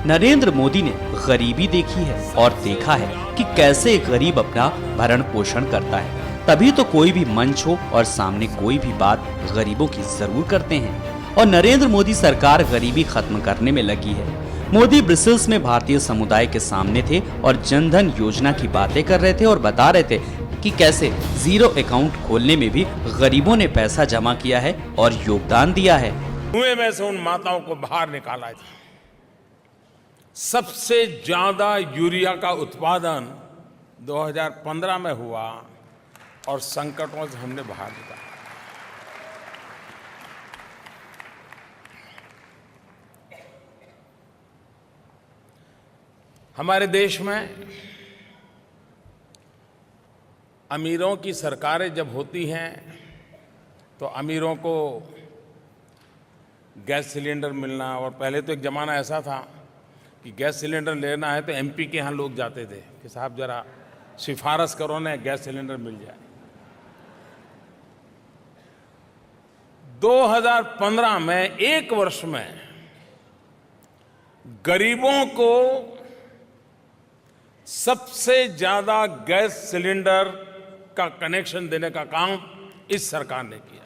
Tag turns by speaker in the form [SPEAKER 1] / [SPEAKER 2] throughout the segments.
[SPEAKER 1] नरेंद्र मोदी ने गरीबी देखी है और देखा है कि कैसे गरीब अपना भरण पोषण करता है। तभी तो कोई भी मंच हो और सामने कोई भी बात गरीबों की जरूर करते हैं। और नरेंद्र मोदी सरकार गरीबी खत्म करने में लगी है। मोदी ब्रसेल्स में भारतीय समुदाय के सामने थे और जनधन योजना की बातें कर रहे थे और बता रहे थे कि कैसे जीरो अकाउंट खोलने में भी गरीबों ने पैसा जमा किया है और योगदान दिया है।
[SPEAKER 2] कुएं में से उन माताओं को बाहर निकाला था। सबसे ज्यादा यूरिया का उत्पादन 2015 में हुआ और संकटों से हमने बाहर निकाला। हमारे देश में अमीरों की सरकारें जब होती हैं तो अमीरों को गैस सिलेंडर मिलना, और पहले तो एक ज़माना ऐसा था कि गैस सिलेंडर लेना है तो एमपी के यहाँ लोग जाते थे कि साहब ज़रा सिफारिश करो ना, गैस सिलेंडर मिल जाए। 2015 में एक वर्ष में गरीबों को सबसे ज्यादा गैस सिलेंडर का कनेक्शन देने का काम इस सरकार ने किया।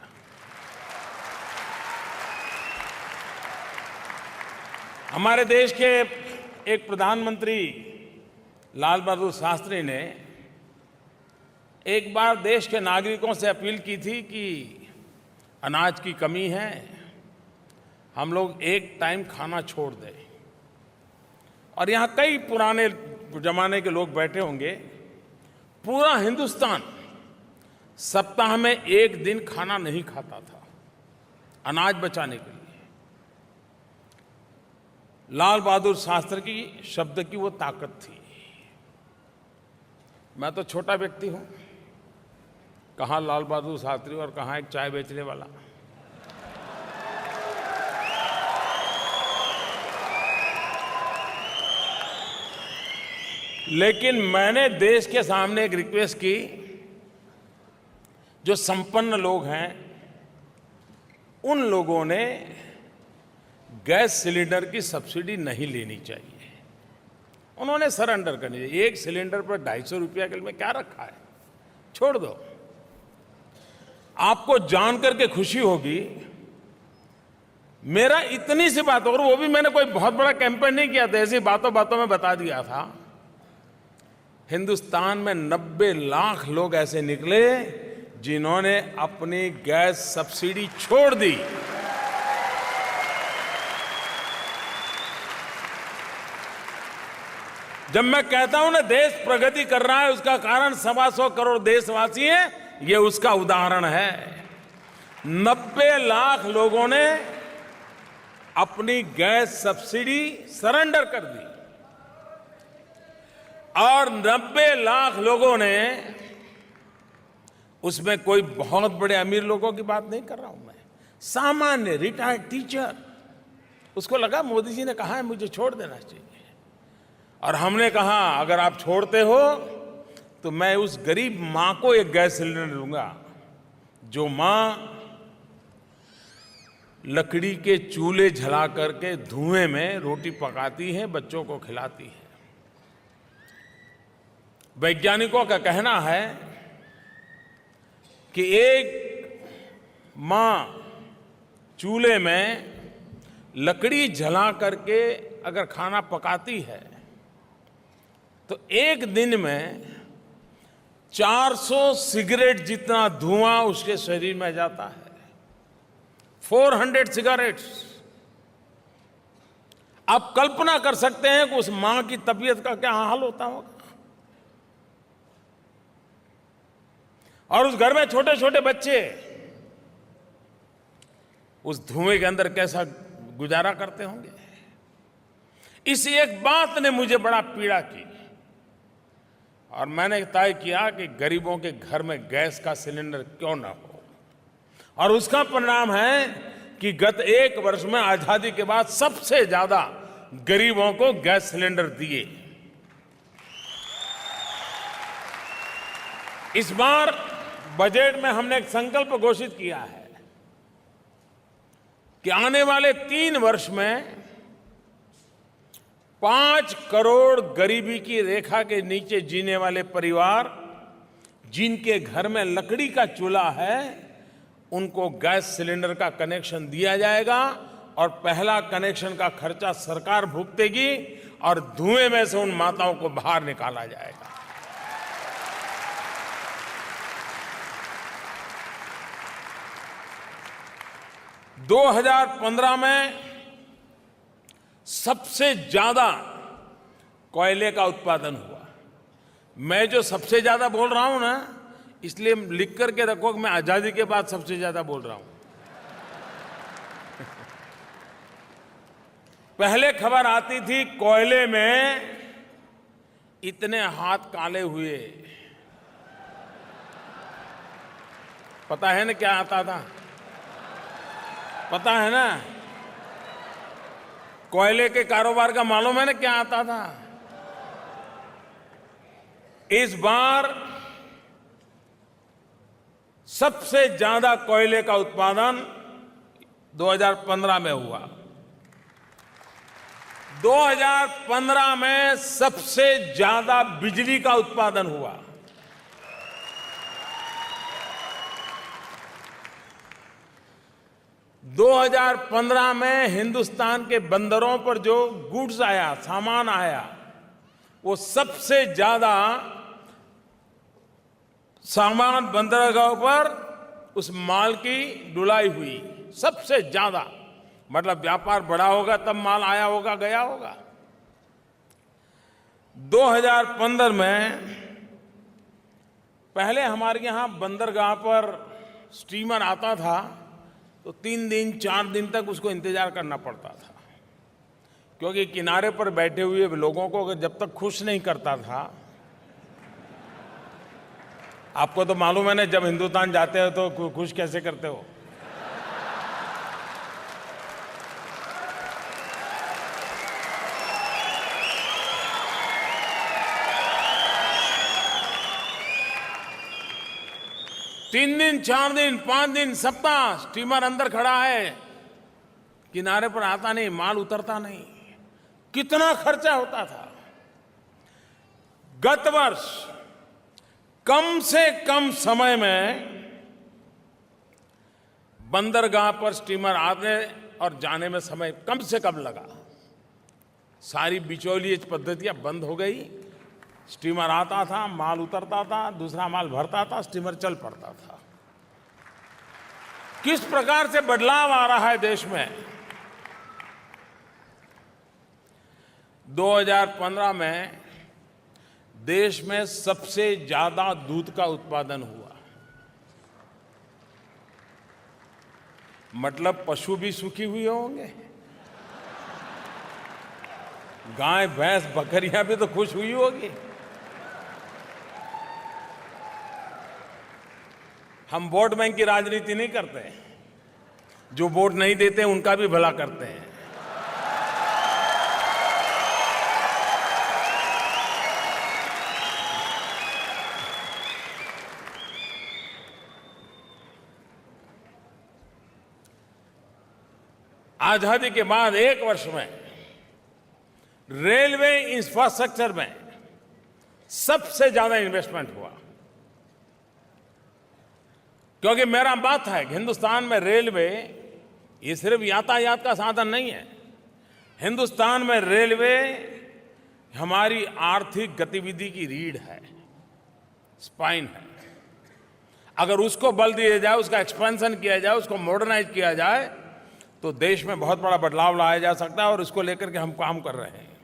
[SPEAKER 2] हमारे देश के एक प्रधानमंत्री लाल बहादुर शास्त्री ने एक बार देश के नागरिकों से अपील की थी कि अनाज की कमी है, हम लोग एक टाइम खाना छोड़ दें। और यहाँ कई पुराने जमाने के लोग बैठे होंगे। पूरा हिंदुस्तान सप्ताह में एक दिन खाना नहीं खाता था अनाज बचाने के लिए। लाल बहादुर शास्त्री की शब्द की वो ताकत थी। मैं तो छोटा व्यक्ति हूं, कहां लाल बहादुर शास्त्री और कहां एक चाय बेचने वाला। लेकिन मैंने देश के सामने एक रिक्वेस्ट की, जो संपन्न लोग हैं उन लोगों ने गैस सिलेंडर की सब्सिडी नहीं लेनी चाहिए, उन्होंने सरेंडर करनी चाहिए। एक सिलेंडर पर 250 रुपया के में क्या रखा है, छोड़ दो। आपको जान करके खुशी होगी, मेरा इतनी सी बात, और वो भी मैंने कोई बहुत बड़ा कैंपेन नहीं किया था, ऐसी बातों बातों में बता दिया था। हिंदुस्तान में 90 लाख लोग ऐसे निकले जिन्होंने अपनी गैस सब्सिडी छोड़ दी। जब मैं कहता हूं ना देश प्रगति कर रहा है, उसका कारण 125 करोड़ देशवासी हैं, ये उसका उदाहरण है। 90 लाख लोगों ने अपनी गैस सब्सिडी सरेंडर कर दी और 90 लाख लोगों ने, उसमें कोई बहुत बड़े अमीर लोगों की बात नहीं कर रहा हूं मैं, सामान्य रिटायर्ड टीचर, उसको लगा मोदी जी ने कहा है मुझे छोड़ देना चाहिए। और हमने कहा अगर आप छोड़ते हो तो मैं उस गरीब मां को एक गैस सिलेंडर दूंगा जो मां लकड़ी के चूल्हे जला करके धुएं में रोटी पकाती है, बच्चों को खिलाती है। वैज्ञानिकों का कहना है कि एक मां चूल्हे में लकड़ी जला करके अगर खाना पकाती है तो एक दिन में 400 सिगरेट जितना धुआं उसके शरीर में जाता है। 400 सिगरेट्स। आप कल्पना कर सकते हैं कि उस मां की तबीयत का क्या हाल होता होगा। और उस घर में छोटे छोटे बच्चे उस धुएं के अंदर कैसा गुजारा करते होंगे। इस एक बात ने मुझे बड़ा पीड़ा की और मैंने तय किया कि गरीबों के घर में गैस का सिलेंडर क्यों ना हो। और उसका परिणाम है कि गत एक वर्ष में आजादी के बाद सबसे ज्यादा गरीबों को गैस सिलेंडर दिए। इस बार बजट में हमने एक संकल्प घोषित किया है कि आने वाले 3 वर्ष में 5 करोड़ गरीबी की रेखा के नीचे जीने वाले परिवार जिनके घर में लकड़ी का चूल्हा है, उनको गैस सिलेंडर का कनेक्शन दिया जाएगा और पहला कनेक्शन का खर्चा सरकार भुगतेगी और धुएं में से उन माताओं को बाहर निकाला जाएगा। - 2015 में सबसे ज्यादा कोयले का उत्पादन हुआ। मैं जो सबसे ज्यादा बोल रहा हूं ना, इसलिए लिख करके रखो कि मैं आजादी के बाद सबसे ज्यादा बोल रहा हूं। पहले खबर आती थी कोयले में इतने हाथ काले हुए। पता है ना क्या आता था? पता है ना? कोयले के कारोबार का मालूम है ना क्या आता था? इस बार सबसे ज्यादा कोयले का उत्पादन 2015 में हुआ। 2015 में सबसे ज्यादा बिजली का उत्पादन हुआ। - 2015 में हिंदुस्तान के बंदरों पर जो गुड्स आया, सामान आया, वो सबसे ज्यादा सामान बंदरगाहों पर उस माल की ढुलाई हुई, सबसे ज्यादा। मतलब व्यापार बड़ा होगा तब माल आया होगा, गया होगा। 2015 में पहले हमारे यहां बंदरगाह पर स्टीमर आता था तो 3 दिन 4 दिन तक उसको इंतजार करना पड़ता था, क्योंकि किनारे पर बैठे हुए लोगों को जब तक खुश नहीं करता था। आपको तो मालूम है ना, जब हिंदुस्तान जाते हो तो खुश कैसे करते हो। तीन दिन, 4 दिन, 5 दिन, सप्ताह स्टीमर अंदर खड़ा है, किनारे पर आता नहीं, माल उतरता नहीं। कितना खर्चा होता था। गत वर्ष कम से कम समय में बंदरगाह पर स्टीमर आने और जाने में समय कम से कम लगा। सारी बिचौलिए पद्धतियां बंद हो गई। स्टीमर आता था, माल उतरता था, दूसरा माल भरता था, स्टीमर चल पड़ता था। किस प्रकार से बदलाव आ रहा है देश में। 2015 में देश में सबसे ज्यादा दूध का उत्पादन हुआ। मतलब पशु भी सुखी हुए होंगे, गाय, भैंस, बकरियां भी तो खुश हुई होगी। हम वोट बैंक की राजनीति नहीं करते, जो वोट नहीं देते उनका भी भला करते हैं। आजादी के बाद 1 वर्ष में रेलवे इंफ्रास्ट्रक्चर में सबसे ज्यादा इन्वेस्टमेंट हुआ। क्योंकि मेरा बात है कि हिंदुस्तान में रेलवे ये सिर्फ यातायात का साधन नहीं है। हिंदुस्तान में रेलवे हमारी आर्थिक गतिविधि की रीढ़ है, स्पाइन है। अगर उसको बल दिया जाए, उसका एक्सपेंशन किया जाए, उसको मॉडर्नाइज किया जाए, तो देश में बहुत बड़ा बदलाव लाया जा सकता है और इसको लेकर के हम काम कर रहे हैं।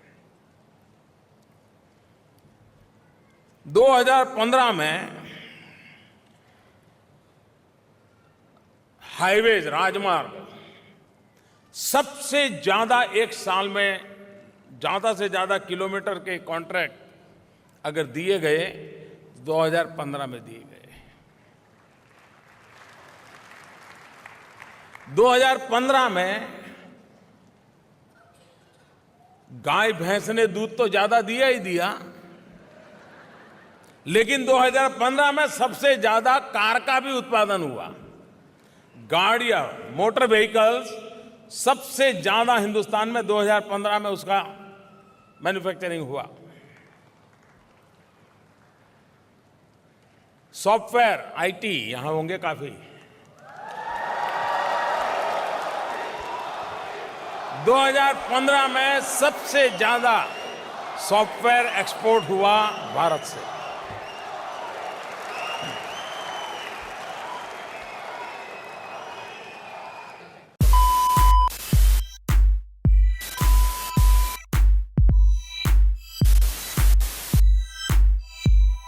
[SPEAKER 2] 2015 में हाईवेज, राजमार्ग सबसे ज्यादा एक साल में ज्यादा से ज्यादा किलोमीटर के कॉन्ट्रैक्ट अगर दिए गए 2015 में दिए गए। 2015 में गाय भैंस ने दूध तो ज्यादा दिया ही दिया, लेकिन 2015 में सबसे ज्यादा कार का भी उत्पादन हुआ। गाड़ियां, मोटर व्हीकल्स सबसे ज्यादा हिंदुस्तान में 2015 में उसका मैन्युफैक्चरिंग हुआ। सॉफ्टवेयर, आईटी यहां होंगे काफी। 2015 में सबसे ज्यादा सॉफ्टवेयर एक्सपोर्ट हुआ भारत से।